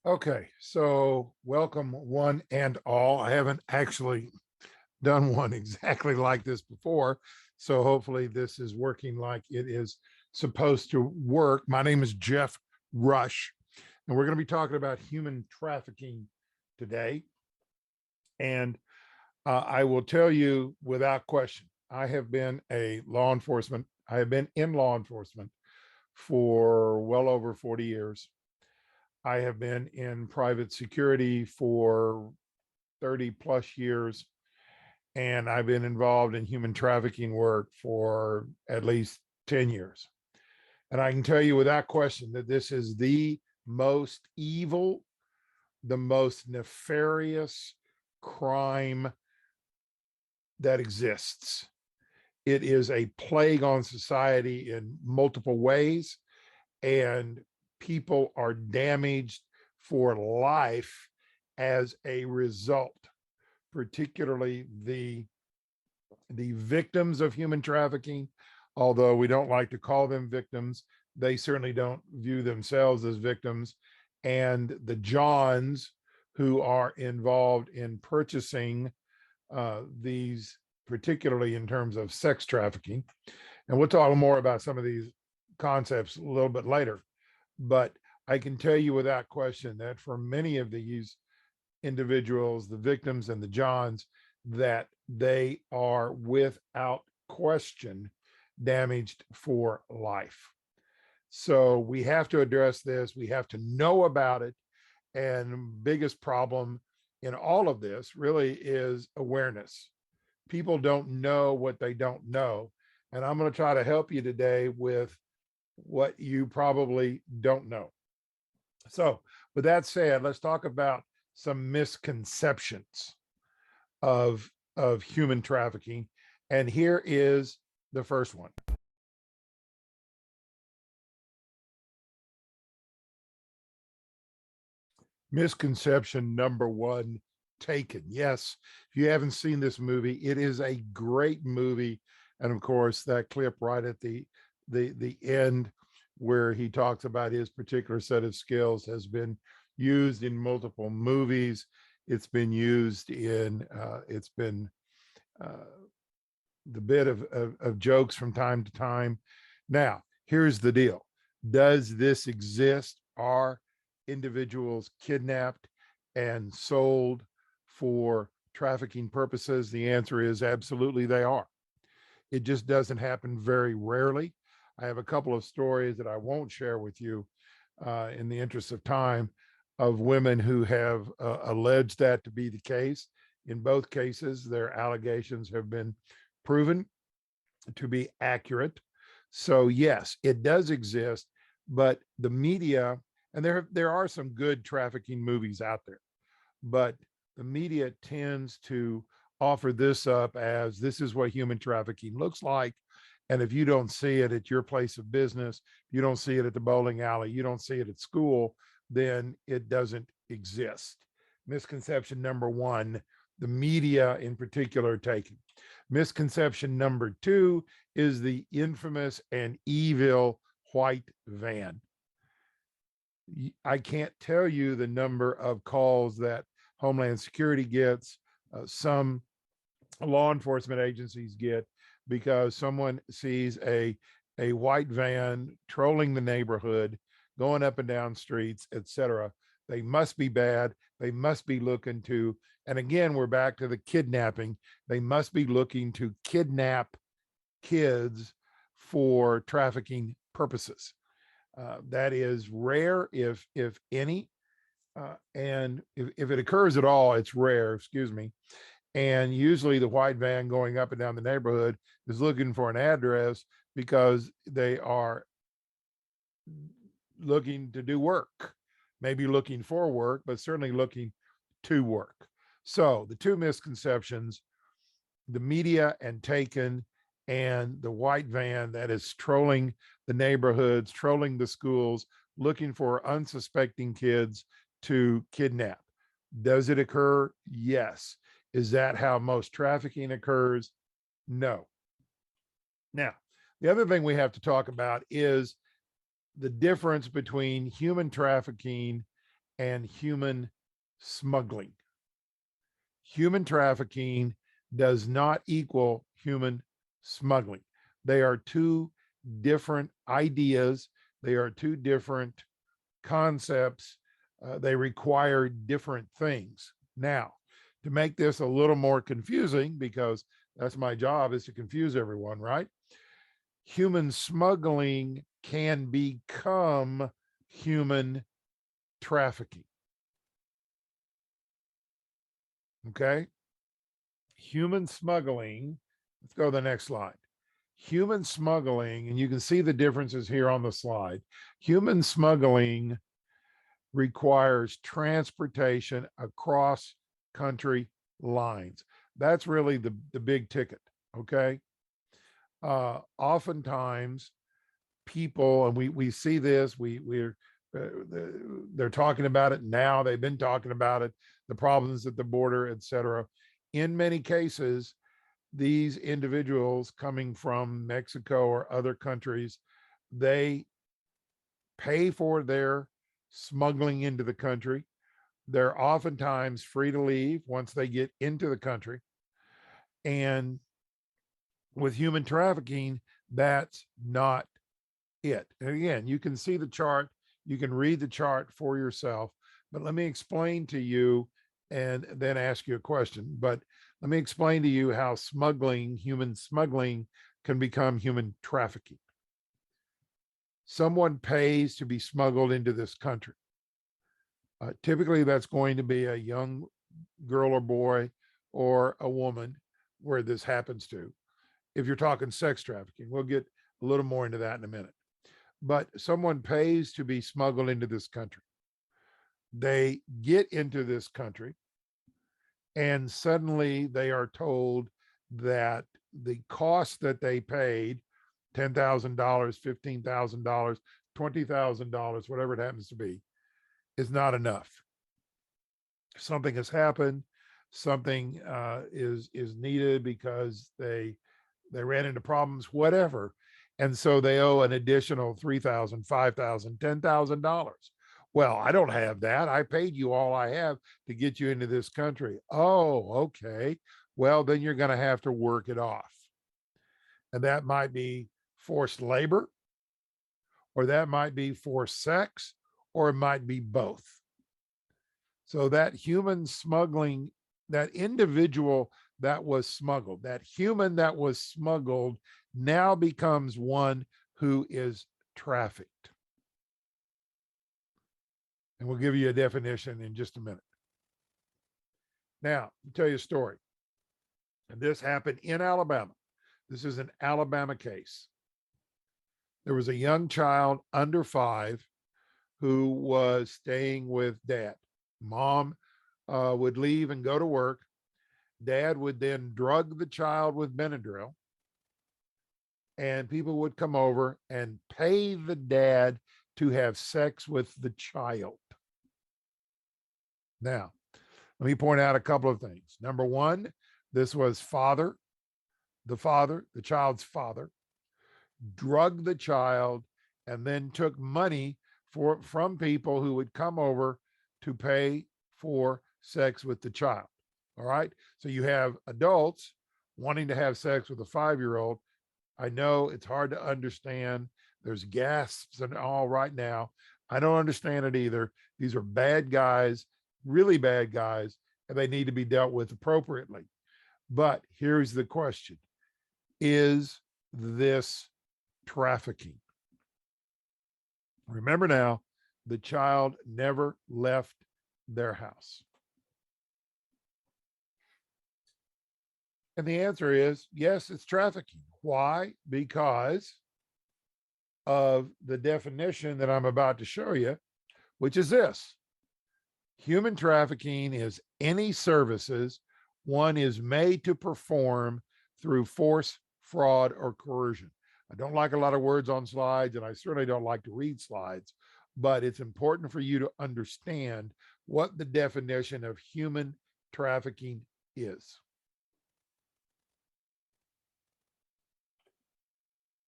Okay, so welcome one and all. I haven't actually done one exactly like this before, so hopefully this is working like it is supposed to work. My name is Jeff Rush, and we're going to be talking about human trafficking today. And I will tell you without question, I have been in law enforcement for well over 40 years. I have been in private security for 30 plus years, and I've been involved in human trafficking work for at least 10 years. And I can tell you without question that this is the most evil, the most nefarious crime that exists. It is a plague on society in multiple ways, and people are damaged for life as a result, particularly the victims of human trafficking. Although we don't like to call them victims, they certainly don't view themselves as victims. And the Johns who are involved in purchasing these, particularly in terms of sex trafficking. And we'll talk more about some of these concepts a little bit later. But I can tell you without question that for many of these individuals, the victims and the Johns, that they are without question damaged for life. So we have to address this. We have to know about it. And biggest problem in all of this really is awareness. People don't know what they don't know. And I'm going to try to help you today with what you probably don't know. So with that said, let's talk about some misconceptions of human trafficking. And here is the first one. Misconception number one, Taken. Yes, if you haven't seen this movie, it is a great movie. And of course, that clip right at the end where he talks about his particular set of skills has been used in multiple movies. It's been used in the bit of jokes from time to time. Now, here's the deal. Does this exist? Are individuals kidnapped and sold for trafficking purposes? The answer is absolutely they are. It just doesn't happen very rarely. I have a couple of stories that I won't share with you in the interest of time of women who have alleged that to be the case. In both cases, their allegations have been proven to be accurate. So yes, it does exist, but the media, and there are some good trafficking movies out there, but the media tends to offer this up as this is what human trafficking looks like. And if you don't see it at your place of business, you don't see it at the bowling alley, you don't see it at school, then it doesn't exist. Misconception number one, the media in particular taken. Misconception number two is the infamous and evil white van. I can't tell you the number of calls that Homeland Security gets, some law enforcement agencies get, because someone sees a white van trolling the neighborhood, going up and down streets, etc. They must be bad. They must be looking to, and again, we're back to the kidnapping. They must be looking to kidnap kids for trafficking purposes. That is rare, if any, and if it occurs at all, it's rare. Excuse me. And usually the white van going up and down the neighborhood is looking for an address because they are looking to do work, maybe looking for work, but certainly looking to work. So the two misconceptions, the media and Taken, and the white van that is trolling the neighborhoods, trolling the schools, looking for unsuspecting kids to kidnap. Does it occur? Yes. Is that how most trafficking occurs? No. Now, the other thing we have to talk about is the difference between human trafficking and human smuggling. Human trafficking does not equal human smuggling. They are two different ideas. They are two different concepts. They require different things. Now, to make this a little more confusing, because that's my job, is to confuse everyone, right? Human smuggling can become human trafficking. Okay. Human smuggling, let's go to the next slide. Human smuggling, and you can see the differences here on the slide. Human smuggling requires transportation across country lines. That's really the big ticket. Okay. Oftentimes people, and we see this, they're talking about it now. They've been talking about it, the problems at the border, et cetera. In many cases, these individuals coming from Mexico or other countries, they pay for their smuggling into the country. They're oftentimes free to leave once they get into the country. And with human trafficking, that's not it. And again, you can see the chart, you can read the chart for yourself, but let me explain to you and then ask you a question. But let me explain to you how smuggling, human smuggling, can become human trafficking. Someone pays to be smuggled into this country. Typically, that's going to be a young girl or boy or a woman where this happens to. If you're talking sex trafficking, we'll get a little more into that in a minute. But someone pays to be smuggled into this country. They get into this country, and suddenly they are told that the cost that they paid, $10,000, $15,000, $20,000, whatever it happens to be, is not enough. Something has happened. Something is needed because they ran into problems, whatever, and so they owe an additional $3,000, $5,000, $10,000. Well, I don't have that. I paid you all I have to get you into this country. Oh, okay. Well, then you're going to have to work it off, and that might be forced labor, or that might be forced sex, or it might be both. So that human smuggling, that individual that was smuggled, that human that was smuggled, now becomes one who is trafficked. And we'll give you a definition in just a minute. Now, I'll tell you a story. And this happened in Alabama. This is an Alabama case. There was a young child under 5 who was staying with dad. Mom would leave and go to work. Dad would then drug the child with Benadryl, and people would come over and pay the dad to have sex with the child. Now, let me point out a couple of things. Number one, this was the child's father, drugged the child and then took money from people who would come over to pay for sex with the child. All right. So you have adults wanting to have sex with a 5-year-old. I know it's hard to understand. There's gasps and all right now. I don't understand it either. These are bad guys, really bad guys, and they need to be dealt with appropriately. But here's the question: is this trafficking? Remember now, the child never left their house. And the answer is yes, it's trafficking. Why? Because of the definition that I'm about to show you, which is this: human trafficking is any services one is made to perform through force, fraud, or coercion. I don't like a lot of words on slides, and I certainly don't like to read slides, but it's important for you to understand what the definition of human trafficking is.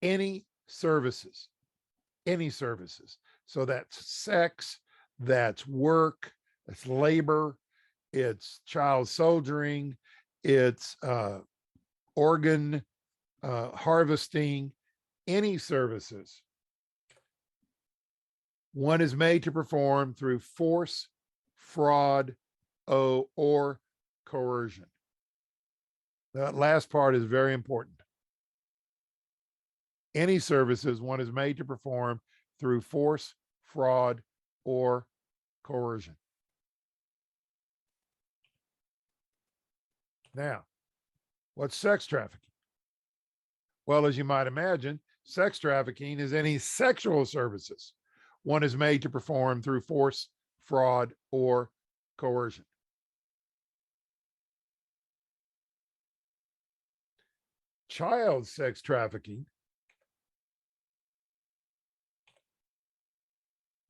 Any services. So that's sex, That's work, it's labor, it's child soldiering, it's organ harvesting, any services one is made to perform through force, fraud, or coercion. That last part is very important. Any services one is made to perform through force, fraud, or coercion. Now, what's sex trafficking? Well, as you might imagine, sex trafficking is any sexual services one is made to perform through force, fraud, or coercion. Child sex trafficking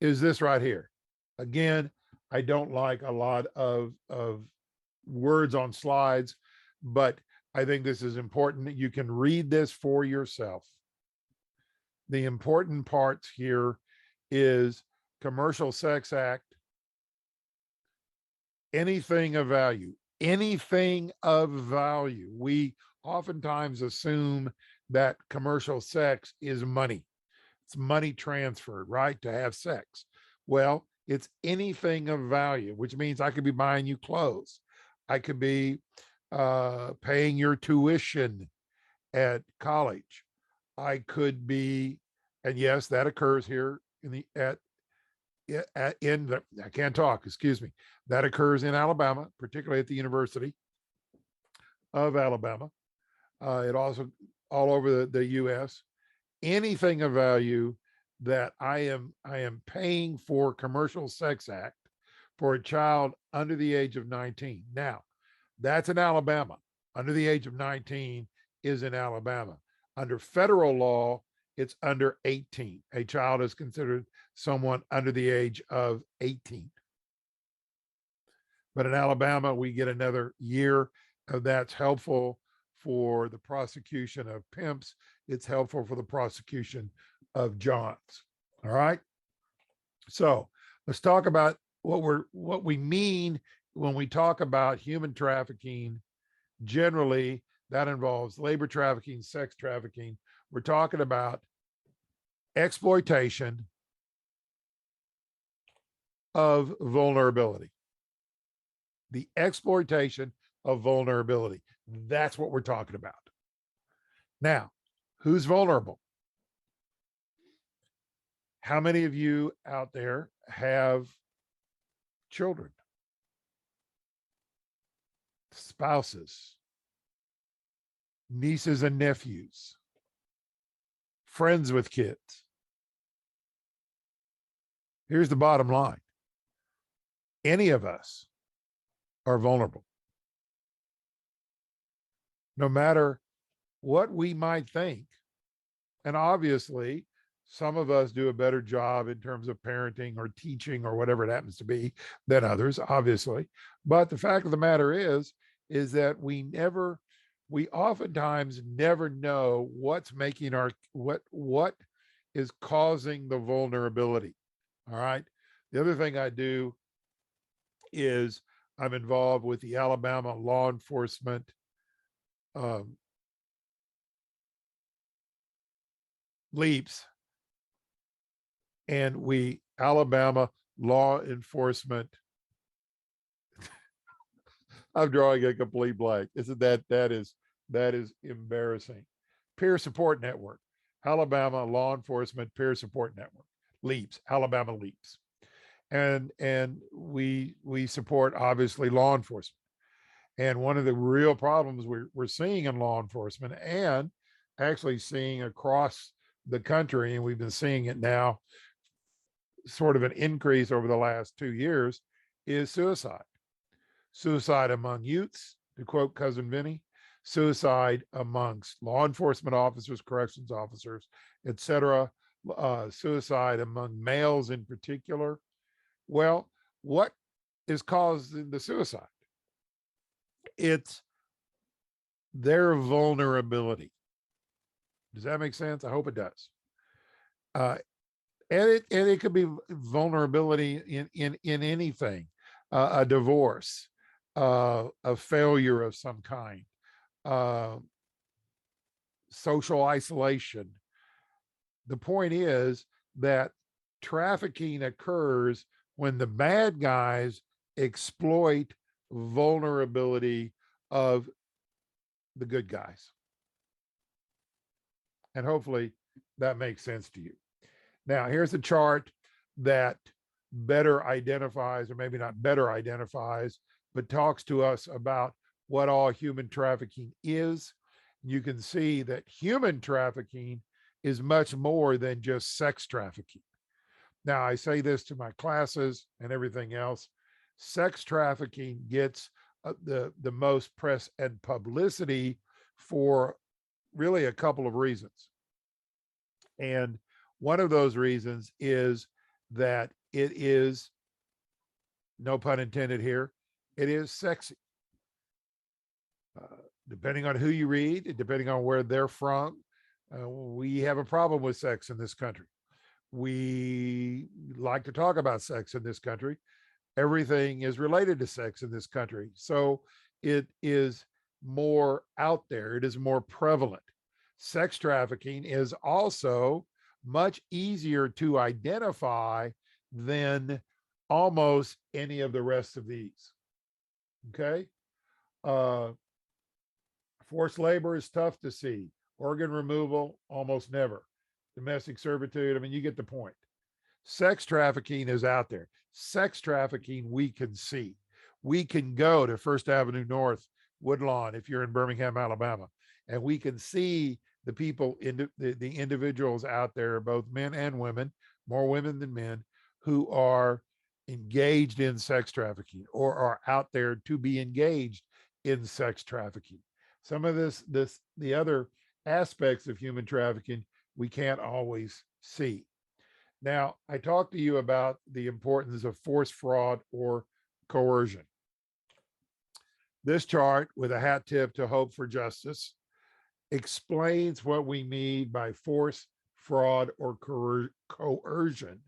is this right here. Again, I don't like a lot of words on slides, but I think this is important that you can read this for yourself. The important parts here is Commercial Sex Act, anything of value, anything of value. We oftentimes assume that commercial sex is money. It's money transferred, right? To have sex. Well, it's anything of value, which means I could be buying you clothes. I could be paying your tuition at college. I could be, and yes, that occurs here in the I can't talk, excuse me. That occurs in Alabama, particularly at the University of Alabama. It also all over the U.S. Anything of value that I am paying for commercial sex act for a child under the age of 19. Now, that's in Alabama. Under the age of 19 is in Alabama. Under federal law, it's under 18. A child is considered someone under the age of 18. But in Alabama, we get another year. That's helpful for the prosecution of pimps. It's helpful for the prosecution of Johns. All right. So let's talk about what we mean when we talk about human trafficking. Generally, that involves labor trafficking, sex trafficking. We're talking about exploitation of vulnerability. The exploitation of vulnerability. That's what we're talking about. Now, who's vulnerable? How many of you out there have children, spouses, nieces and nephews, friends with kids? Here's the bottom line. Any of us are vulnerable. No matter what we might think. And obviously, some of us do a better job in terms of parenting or teaching or whatever it happens to be than others, obviously. But the fact of the matter is that we oftentimes never know what's making what is causing the vulnerability. All right. The other thing I do is I'm involved with the Alabama law enforcement LEAPS, and Alabama law enforcement. I'm drawing a complete blank. Isn't that is embarrassing. Peer support network, Alabama law enforcement peer support network, LEAPS, Alabama LEAPS, and we support obviously law enforcement. And one of the real problems we're seeing in law enforcement and actually seeing across the country, and we've been seeing it now, sort of an increase over the last 2 years, is suicide. Suicide among youths, to quote Cousin Vinny, suicide amongst law enforcement officers, corrections officers, etc., suicide among males in particular. Well, what is causing the suicide? It's their vulnerability. Does that make sense? I hope it does. And it could be vulnerability in anything, a divorce, a failure of some kind, uh, social isolation. The point is that trafficking occurs when the bad guys exploit vulnerability of the good guys. And hopefully that makes sense to you. Now, here's a chart that better identifies, or maybe not better identifies, but talks to us about what all human trafficking is. You can see that human trafficking is much more than just sex trafficking. Now, I say this to my classes and everything else. Sex trafficking gets the most press and publicity for really a couple of reasons. And one of those reasons is that it is, no pun intended here, it is sexy. Depending on who you read, depending on where they're from, we have a problem with sex in this country. We like to talk about sex in this country. Everything is related to sex in this country. So it is more out there, it is more prevalent. Sex trafficking is also much easier to identify than almost any of the rest of these. Okay. Forced labor is tough to see. Organ removal, almost never. Domestic servitude, I mean, you get the point. Sex trafficking is out there. Sex trafficking we can see. We can go to First Avenue North, Woodlawn, if you're in Birmingham, Alabama, and we can see the people, the individuals out there, both men and women, more women than men, who are engaged in sex trafficking or are out there to be engaged in sex trafficking. Some of the other aspects of human trafficking we can't always see. Now, I talked to you about the importance of force, fraud, or coercion. This chart, with a hat tip to Hope for Justice, explains what we mean by force, fraud, or coercion.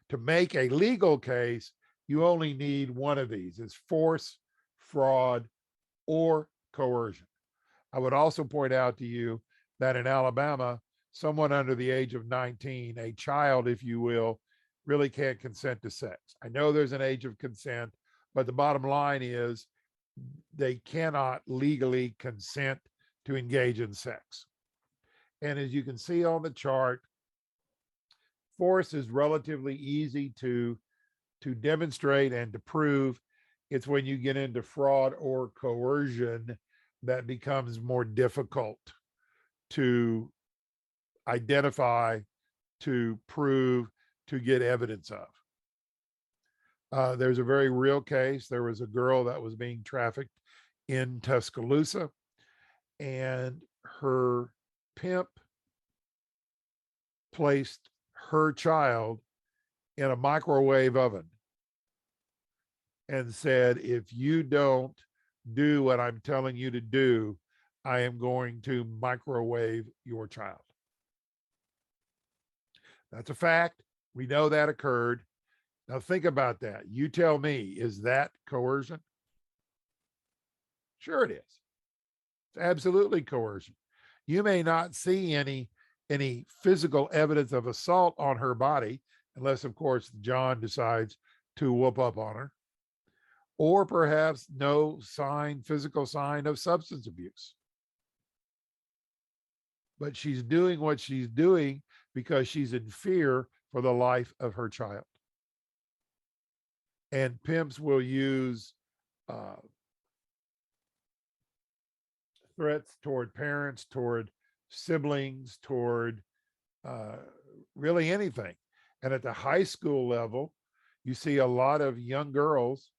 To make a legal case, you only need one of these: is force, fraud, or coercion. I would also point out to you that in Alabama, someone under the age of 19, a child, if you will, really can't consent to sex. I know there's an age of consent, but the bottom line is they cannot legally consent to engage in sex. And as you can see on the chart, force is relatively easy to demonstrate and to prove. It's when you get into fraud or coercion that becomes more difficult to identify, to prove, to get evidence of. There's a very real case. There was a girl that was being trafficked in Tuscaloosa, and her pimp placed her child in a microwave oven and said, if you don't do what I'm telling you to do, I am going to microwave your child. That's a fact. We know that occurred. Now think about that. You tell me, is that coercion? Sure it is. It's absolutely coercion. You may not see any physical evidence of assault on her body, unless, of course, John decides to whoop up on her, or perhaps no physical sign of substance abuse. But she's doing what she's doing because she's in fear for the life of her child. And pimps will use threats toward parents, toward siblings, toward really anything. And at the high school level, you see a lot of young girls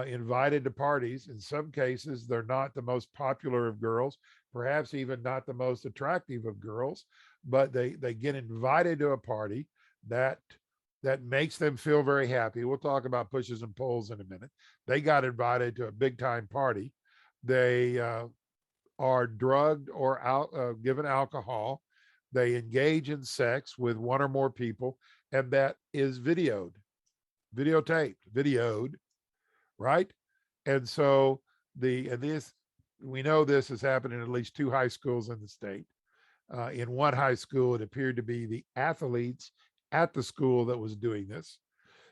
invited to parties. In some cases, they're not the most popular of girls, perhaps even not the most attractive of girls, but they get invited to a party that makes them feel very happy. We'll talk about pushes and pulls in a minute. They got invited to a big time party. They are drugged or given alcohol. They engage in sex with one or more people. and that is videotaped, right? And so we know this has happened in at least two high schools in the state. In one high school, it appeared to be the athletes at the school that was doing this.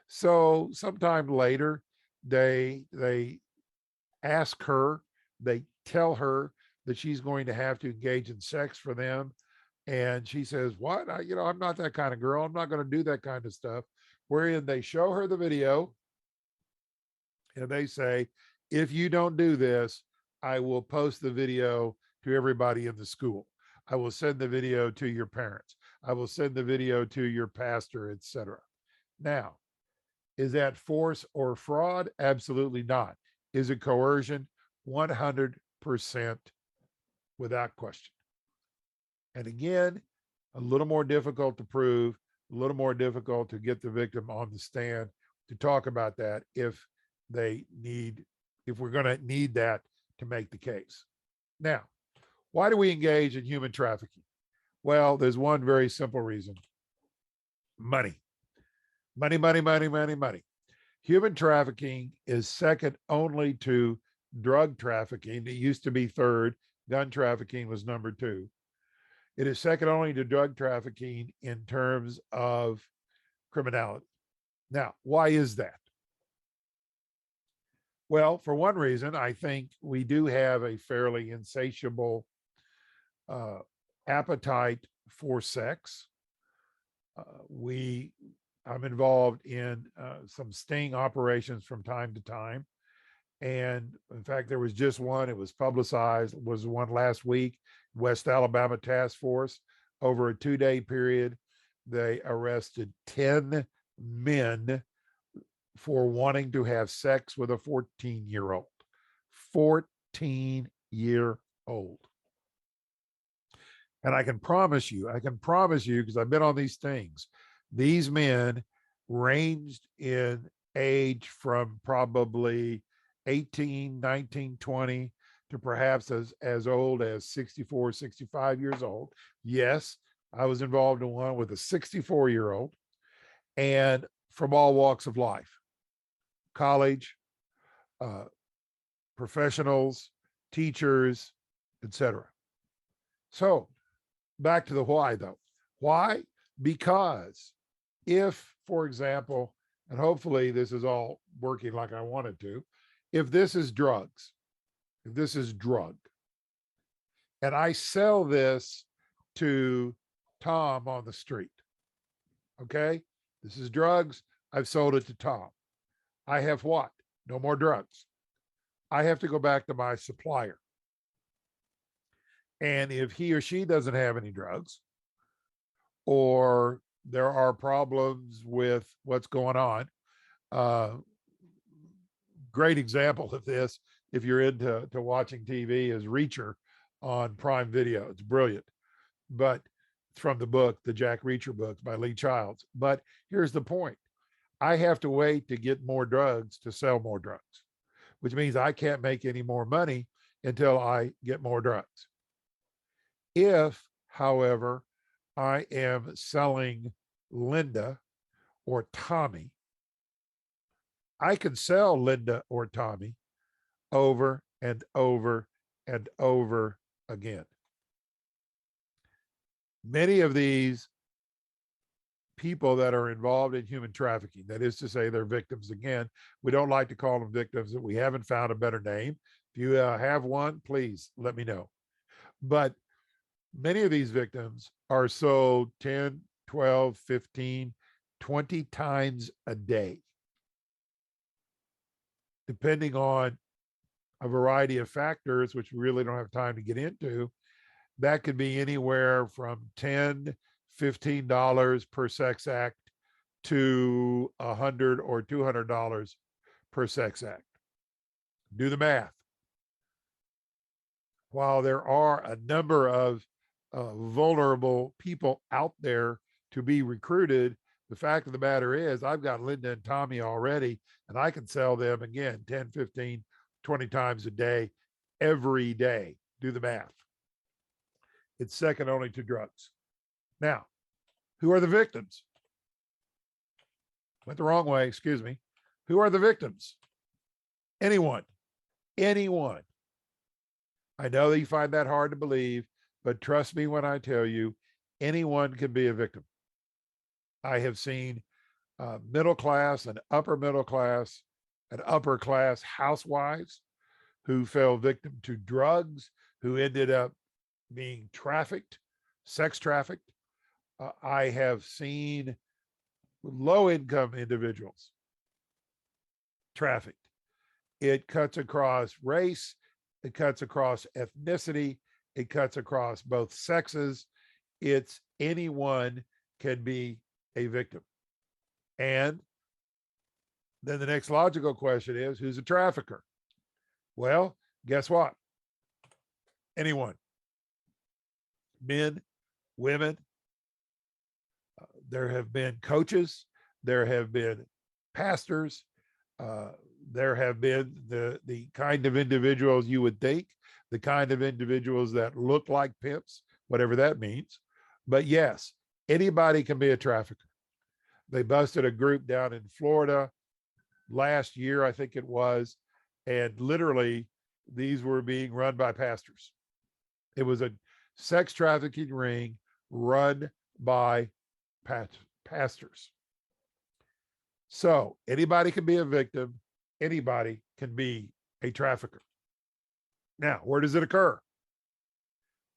So sometime later, they ask her, they tell her that she's going to have to engage in sex for them. And she says, what? I'm not that kind of girl. I'm not going to do that kind of stuff. Wherein they show her the video and they say, if you don't do this, I will post the video to everybody in the school. I will send the video to your parents. I will send the video to your pastor, etc. Now, is that force or fraud? Absolutely not. Is it coercion? 100% without question. And again, a little more difficult to prove, a little more difficult to get the victim on the stand to talk about that if we're going to need that to make the case. Now, why do we engage in human trafficking? Well, there's one very simple reason: money. Money, money, money, money, money. Human trafficking is second only to drug trafficking. It used to be third. Gun trafficking was number two. It is second only to drug trafficking in terms of criminality. Now, why is that? Well, for one reason, I think we do have a fairly insatiable appetite for sex. I'm involved in some sting operations from time to time. And in fact, there was just one, it was publicized, was one last week, West Alabama Task Force. Over a 2-day period, they arrested 10 men for wanting to have sex with a 14-year-old. 14-year-old. And I can promise you, because I've been on these things, these men ranged in age from probably 18, 19, 20 to perhaps as old as 64, 65 years old. Yes, I was involved in one with a 64-year-old, and from all walks of life, college, professionals, teachers, etc. So back to the why, though. Why? Because if, for example, and hopefully this is all working like I want it to, if this is drug, and I sell this to Tom on the street, okay? This is drugs. I've sold it to Tom. I have what? No more drugs. I have to go back to my supplier. And if he or she doesn't have any drugs, or there are problems with what's going on, great example of this, if you're into watching TV, is Reacher on Prime Video. It's brilliant. But it's from the book, the Jack Reacher books by Lee Childs. But here's the point. I have to wait to get more drugs to sell more drugs, which means I can't make any more money until I get more drugs. If, however, I am selling Linda or Tommy, I can sell Linda or Tommy over and over and over again. Many of these people that are involved in human trafficking, that is to say, they're victims. Again, we don't like to call them victims, that we haven't found a better name. If you have one, please let me know. But many of these victims are sold 10, 12, 15, 20 times a day, depending on a variety of factors, which we really don't have time to get into. That could be anywhere from $10, $15 per sex act to $100 or $200 per sex act. Do the math. While there are a number of vulnerable people out there to be recruited, the fact of the matter is I've got Linda and Tommy already, and I can sell them again 10, 15, 20 times a day, every day. Do the math. It's second only to drugs. Now, who are the victims? went the wrong way, excuse me. Who are the victims? Anyone, anyone. I know that you find that hard to believe, but trust me when I tell you, anyone can be a victim. I have seen middle class and upper middle class and upper class housewives who fell victim to drugs, who ended up being trafficked, sex trafficked. I have seen low income individuals trafficked. It cuts across race, it cuts across ethnicity, it cuts across both sexes. It's anyone can be a victim. And then the next logical question is, who's a trafficker? Well, guess what? Anyone. Men, women. There have been coaches. There have been pastors. There have been the kind of individuals you would think, the kind of individuals that look like pimps, whatever that means. But yes, anybody can be a trafficker. They busted a group down in Florida last year, I think it was, and literally these were being run by pastors. It was a sex trafficking ring run by pastors. So anybody can be a victim. Anybody can be a trafficker. Now, where does it occur?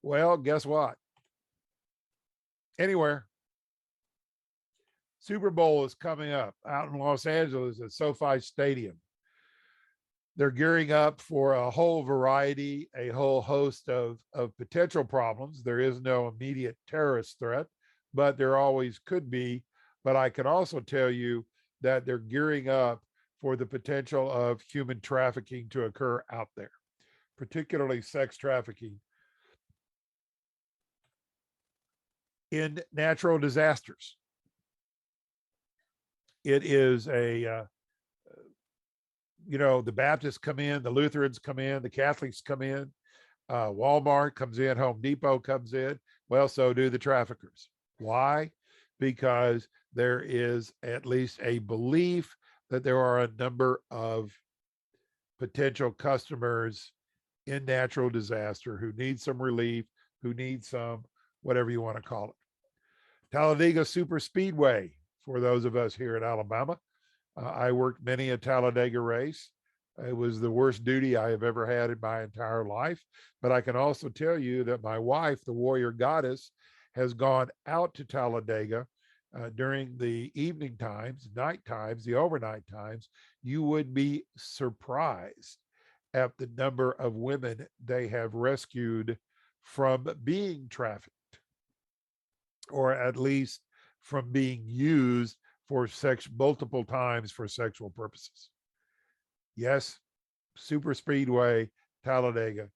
Well, guess what? Anywhere. Super Bowl is coming up out in Los Angeles at SoFi Stadium. They're gearing up for a whole variety, a whole host of potential problems. There is no immediate terrorist threat, but there always could be. But I can also tell you that they're gearing up for the potential of human trafficking to occur out there, particularly sex trafficking in natural disasters. It is the Baptists come in, the Lutherans come in, the Catholics come in, Walmart comes in, Home Depot comes in. Well, so do the traffickers. Why? Because there is at least a belief that there are a number of potential customers in natural disaster who need some relief, who need some, whatever you want to call it. Talladega Super Speedway, for those of us here in Alabama. I worked many a Talladega race. It was the worst duty I have ever had in my entire life. But I can also tell you that my wife, the warrior goddess, has gone out to Talladega during the evening times, night times, the overnight times. You would be surprised at the number of women they have rescued from being trafficked, or at least from being used for sex multiple times for sexual purposes. Yes, Super Speedway, Talladega,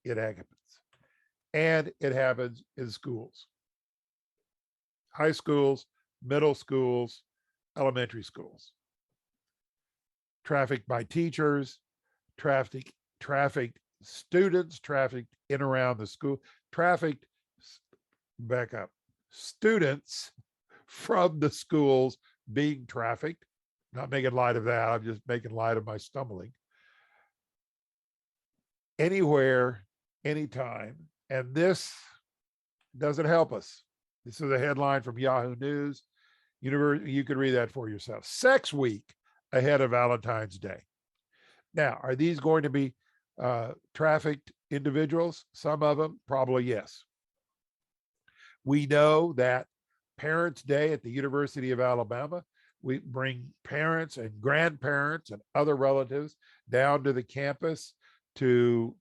it happens. And it happens in schools, high schools, middle schools, elementary schools. Trafficked by teachers, trafficked students, trafficked in around the school, trafficked, back up, students from the schools being trafficked. Not making light of that. I'm just making light of my stumbling. Anywhere, anytime. And this doesn't help us. This is a headline from Yahoo News. You can read that for yourself. Sex Week ahead of Valentine's Day. Now, are these going to be trafficked individuals? Some of them, probably yes. We know that Parents' Day at the University of Alabama, we bring parents and grandparents and other relatives down to the campus to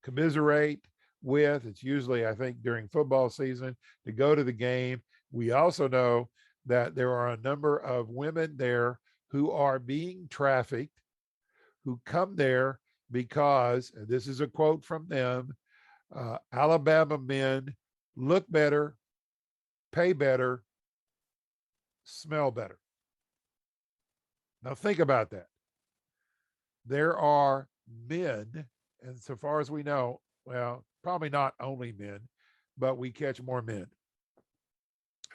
commiserate with. It's usually, I think, during football season, to go to the game. We also know that there are a number of women there who are being trafficked, who come there because, and this is a quote from them, Alabama men look better, pay better, smell better. Now think about that. There are men, and so far as we know, well, probably not only men, but we catch more men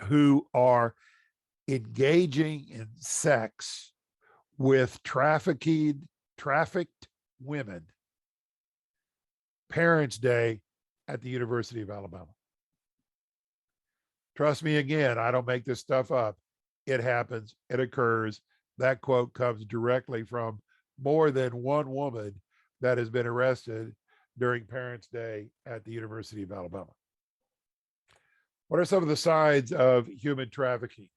who are engaging in sex with trafficked women, Parents' Day at the University of Alabama. Trust me, again, I don't make this stuff up. It happens, it occurs. That quote comes directly from more than one woman that has been arrested during Parents' Day at the University of Alabama. What are some of the signs of human trafficking?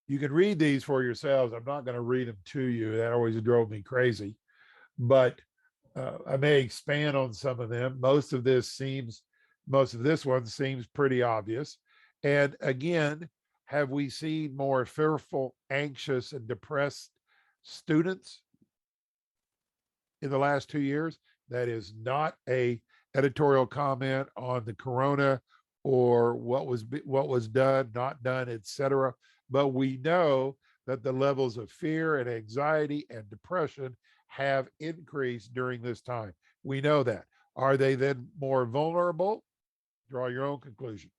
You can read these for yourselves. I'm not going to read them to you. That always drove me crazy. But I may expand on some of them. Most of this one seems pretty obvious. And again, have we seen more fearful, anxious, and depressed students in the last 2 years? That is not a editorial comment on the corona or what was done, not done, etc. But we know that the levels of fear and anxiety and depression have increased during this time. We know that. Are they then more vulnerable? Draw your own conclusion.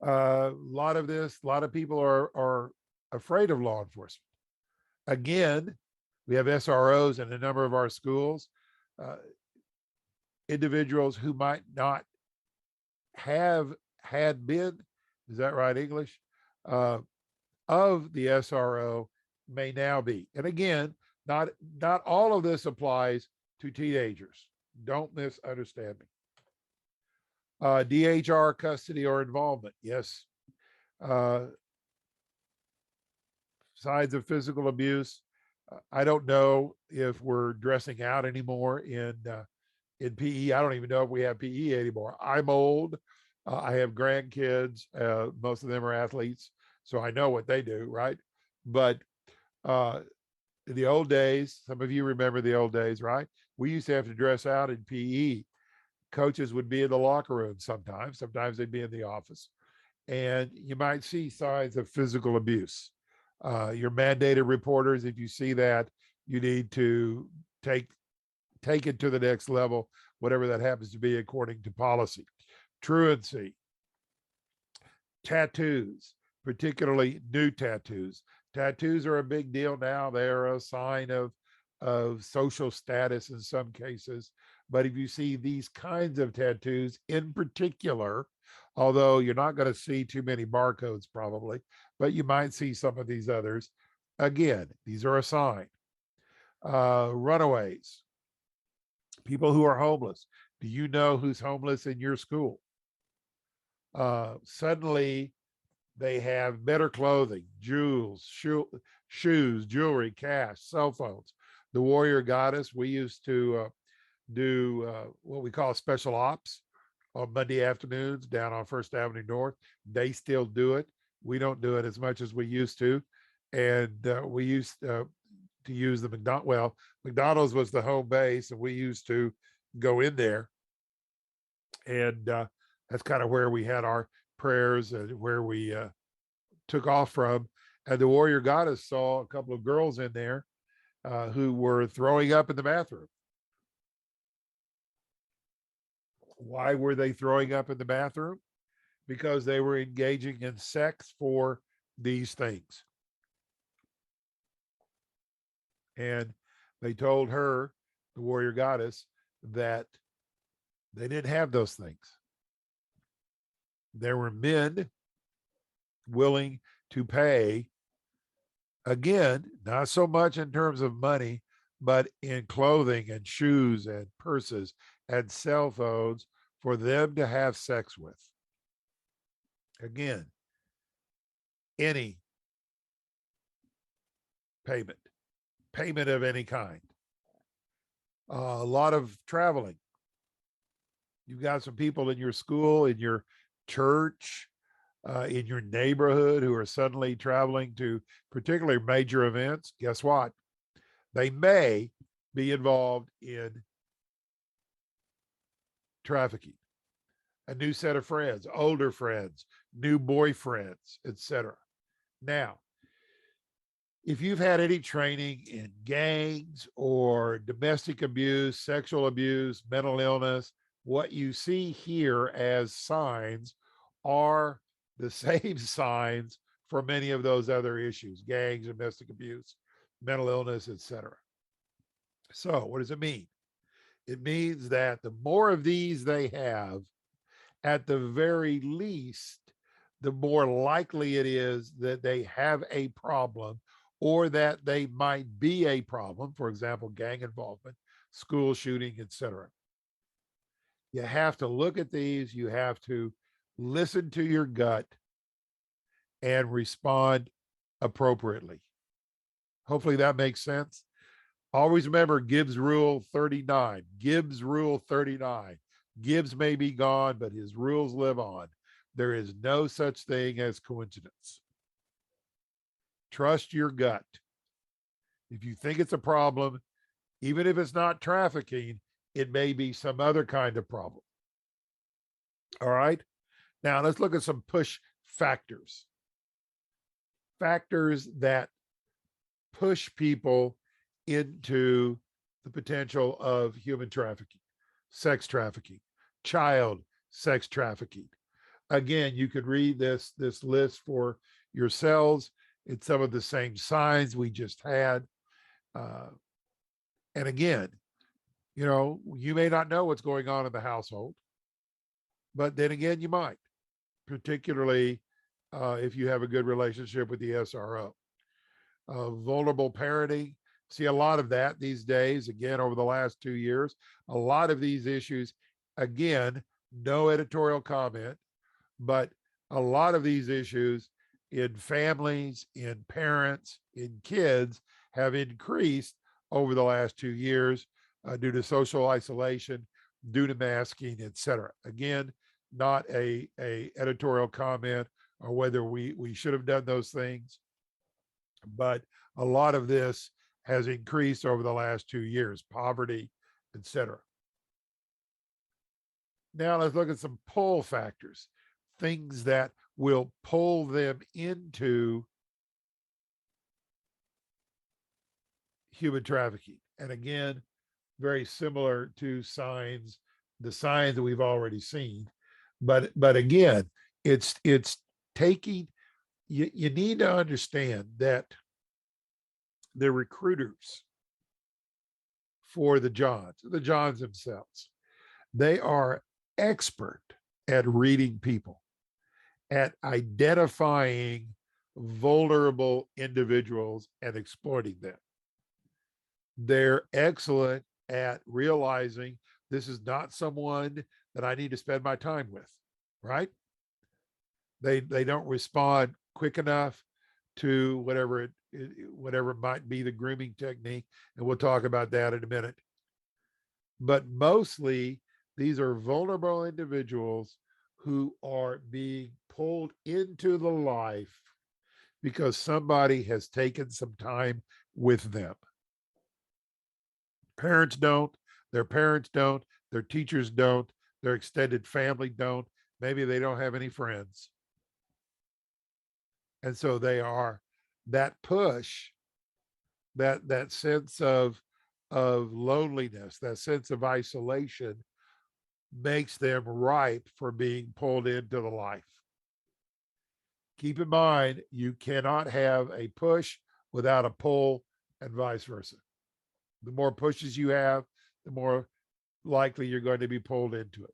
A lot of people are afraid of law enforcement. Again, we have SROs in a number of our schools, individuals who might not have had been, is that right, English, of the SRO may now be. And again, not all of this applies to teenagers. Don't misunderstand me. DHR custody or involvement. Yes. Signs of physical abuse. I don't know if we're dressing out anymore in PE. I don't even know if we have PE anymore. I'm old. I have grandkids. Most of them are athletes, so I know what they do, right? But in the old days, some of you remember the old days, right? We used to have to dress out in PE. Coaches would be in the locker room sometimes. Sometimes they'd be in the office. And you might see signs of physical abuse. Your mandated reporters, if you see that, you need to take it to the next level, whatever that happens to be according to policy. Truancy. Tattoos, particularly new tattoos. Tattoos are a big deal now. They're a sign of social status in some cases. But if you see these kinds of tattoos in particular, although you're not going to see too many barcodes probably, but you might see some of these others. Again, these are a sign. Runaways, people who are homeless. Do you know who's homeless in your school? Suddenly they have better clothing, jewels, shoes, jewelry, cash, cell phones. The Warrior Goddess, we used to do what we call special ops on Monday afternoons down on First Avenue North. They still do it. We don't do it as much as we used to. And we used to use the McDonald's was the home base, and we used to go in there. And that's kind of where we had our prayers and where we took off from. And the Warrior Goddess saw a couple of girls in there who were throwing up in the bathroom. Why were they throwing up in the bathroom? Because they were engaging in sex for these things. And they told her, the Warrior Goddess, that they didn't have those things. There were men willing to pay, again, not so much in terms of money, but in clothing and shoes and purses and cell phones for them to have sex with. Again, any payment of any kind. A lot of traveling. You've got some people in your school, in your church, in your neighborhood who are suddenly traveling to particularly major events. Guess what? They may be involved in trafficking. A new set of friends, older friends, new boyfriends, etc. Now, if you've had any training in gangs or domestic abuse, sexual abuse, mental illness, What you see here as signs are the same signs for many of those other issues: gangs, domestic abuse, mental illness, etc. So what does it mean? It means that the more of these they have, at the very least, the more likely it is that they have a problem, or that they might be a problem. For example, gang involvement, school shooting, etc. You have to look at these. You have to listen to your gut and respond appropriately. Hopefully that makes sense. Always remember Gibbs Rule 39. Gibbs Rule 39. Gibbs may be gone, but his rules live on. There is no such thing as coincidence. Trust your gut. If you think it's a problem, even if it's not trafficking, it may be some other kind of problem. All right. Now let's look at some push factors. Factors that push people into the potential of human trafficking, sex trafficking, child sex trafficking. Again, you could read this list for yourselves. It's some of the same signs we just had. And again, you may not know what's going on in the household, but then again, you might, particularly if you have a good relationship with the SRO. Vulnerable parenting. See a lot of that these days, again, over the last 2 years. A lot of these issues, again, no editorial comment, but a lot of these issues in families, in parents, in kids have increased over the last 2 years due to social isolation, due to masking, etc. Again, not a editorial comment or whether we should have done those things, but a lot of this has increased over the last 2 years: poverty, etc. Now let's look at some pull factors, things that will pull them into human trafficking. And again, very similar to signs, the signs that we've already seen. But again, it's taking, you need to understand that the recruiters for the Johns themselves, they are expert at reading people, at identifying vulnerable individuals and exploiting them. They're excellent at realizing this is not someone that I need to spend my time with, right? They don't respond quick enough to whatever might be the grooming technique, and we'll talk about that in a minute. But mostly, these are vulnerable individuals who are being pulled into the life because somebody has taken some time with them. Parents don't, their parents don't, their teachers don't, their extended family don't. Maybe they don't have any friends. And so they are that push, that sense of loneliness, that sense of isolation makes them ripe for being pulled into the life. Keep in mind, you cannot have a push without a pull, and vice versa. The more pushes you have, the more likely you're going to be pulled into it.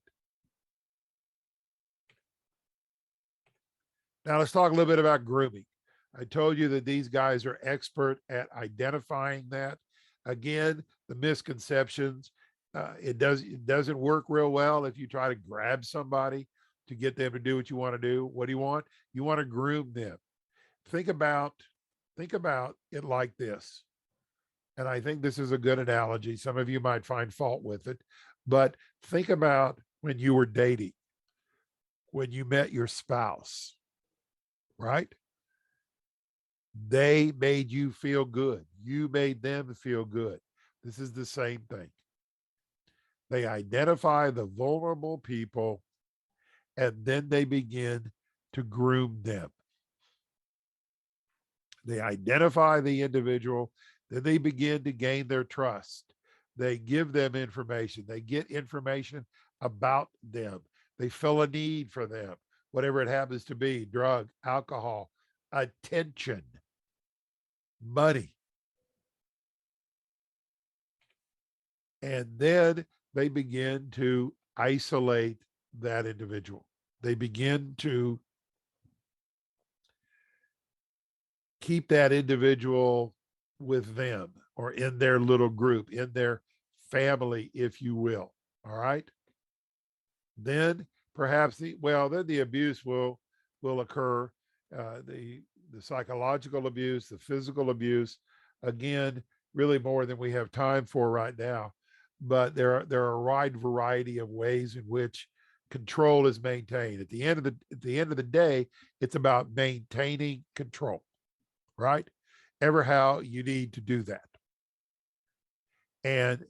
Now let's talk a little bit about grooming. I told you that these guys are expert at identifying that. Again, the misconceptions, it doesn't work real well if you try to grab somebody to get them to do what you want to do. What do you want? You want to groom them. Think about it like this. And I think this is a good analogy. Some of you might find fault with it, but think about when you were dating, when you met your spouse, right? They made you feel good. You made them feel good. This is the same thing. They identify the vulnerable people and then they begin to groom them. They identify the individual, then they begin to gain their trust. They give them information. They get information about them. They feel a need for them, whatever it happens to be: drug, alcohol, attention, money. And then they begin to isolate that individual. They begin to keep that individual with them, or in their little group, in their family, if you will. All right. Then perhaps then the abuse will occur. The psychological abuse, the physical abuse, again, really more than we have time for right now. But there are a wide variety of ways in which control is maintained. At the end of the day, it's about maintaining control, right? Ever how you need to do that. And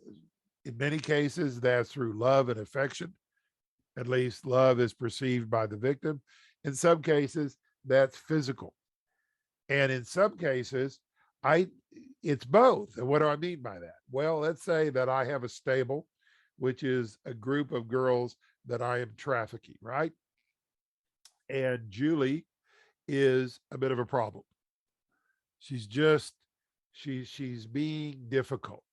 in many cases, that's through love and affection. At least love is perceived by the victim. In some cases, that's physical. And in some cases, it's both. And what do I mean by that? Well, let's say that I have a stable, which is a group of girls that I am trafficking, right? And Julie is a bit of a problem. She's being difficult.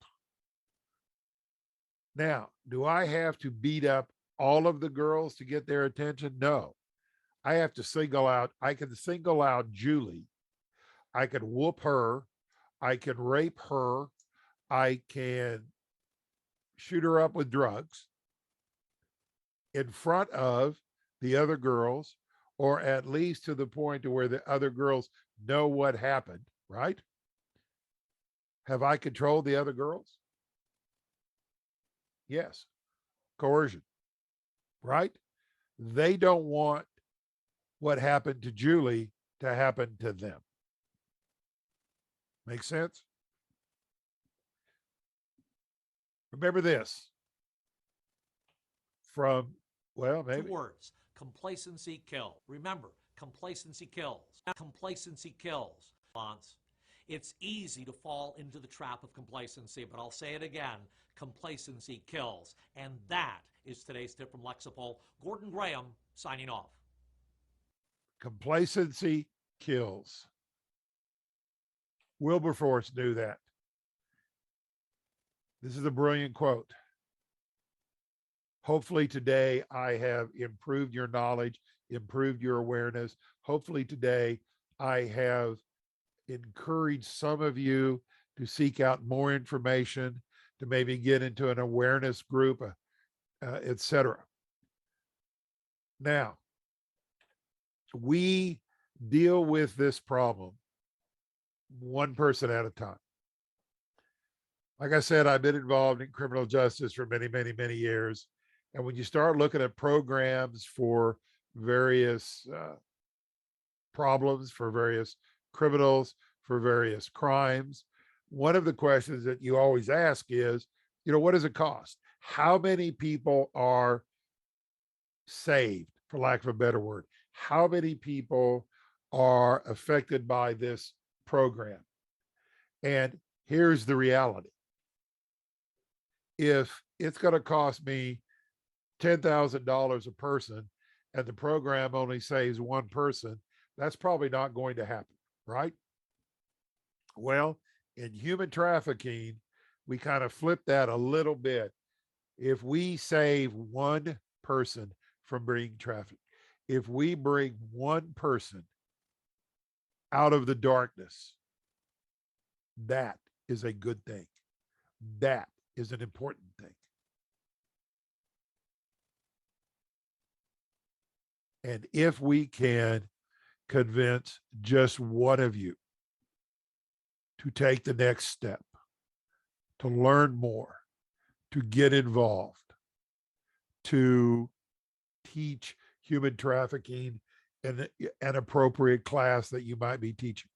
Now, do I have to beat up all of the girls to get their attention? No. I have to I can single out Julie. I can whoop her. I can rape her. I can shoot her up with drugs in front of the other girls, or at least to the point to where the other girls know what happened, right? Have I controlled the other girls? Yes. Coercion, right? They don't want what happened to Julie to happen to them. Make sense? Remember this from, well, maybe. 2 words: complacency kills. Remember, complacency kills. Complacency kills. It's easy to fall into the trap of complacency, but I'll say it again: complacency kills. And that is today's tip from Lexipol. Gordon Graham signing off. Complacency kills. Wilberforce knew that. This is a brilliant quote. Hopefully today I have improved your knowledge, improved your awareness. Hopefully today I have encouraged some of you to seek out more information, to maybe get into an awareness group, etc. Now, we deal with this problem one person at a time. Like I said, I've been involved in criminal justice for many, many, many years. And when you start looking at programs for various problems, for various criminals, for various crimes, one of the questions that you always ask is, what does it cost? How many people are saved, for lack of a better word? How many people are affected by this program? And here's the reality. If it's going to cost me $10,000 a person and the program only saves one person, that's probably not going to happen, right? Well, in human trafficking, we kind of flip that a little bit. If we save one person from being trafficked, if we bring one person out of the darkness, that is a good thing. That is an important thing. And if we can convince just one of you to take the next step, to learn more, to get involved, to teach human trafficking in an appropriate class that you might be teaching,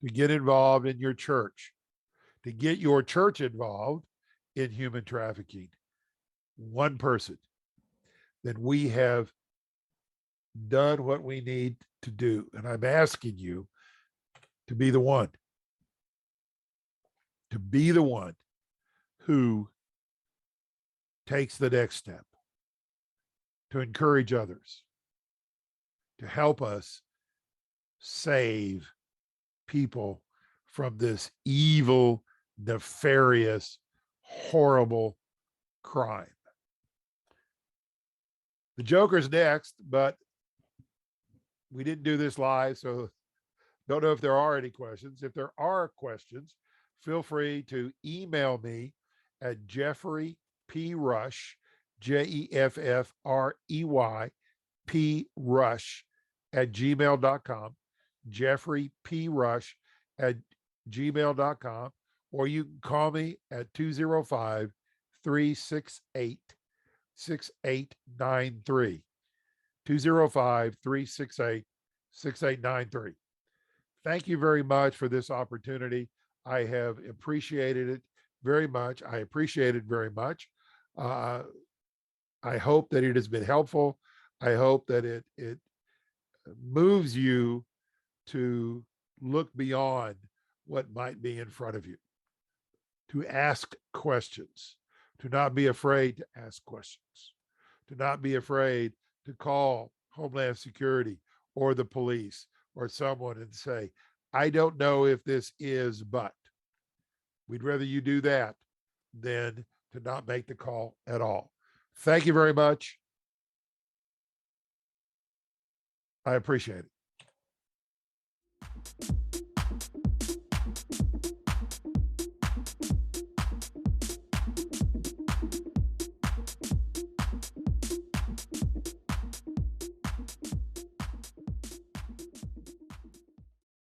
to get involved in your church, to get your church involved in human trafficking, one person, then we have done what we need to do. And I'm asking you to be the one, who takes the next step, to encourage others, to help us save people from this evil, nefarious, horrible crime. The Joker's next, but we didn't do this live, so don't know if there are any questions. If there are questions, feel free to email me at Jeffrey P. Rush, Jeffrey P. Rush at gmail.com, Jeffrey P. Rush at gmail.com, or you can call me at 205 368 6893. 205 368 6893. Thank you very much for this opportunity. I have appreciated it very much. I appreciate it very much. I hope that it has been helpful. I hope that it moves you to look beyond what might be in front of you, to ask questions, to not be afraid to ask questions, to not be afraid to call Homeland Security or the police or someone and say, I don't know if this is, but we'd rather you do that than to not make the call at all. Thank you very much. I appreciate it.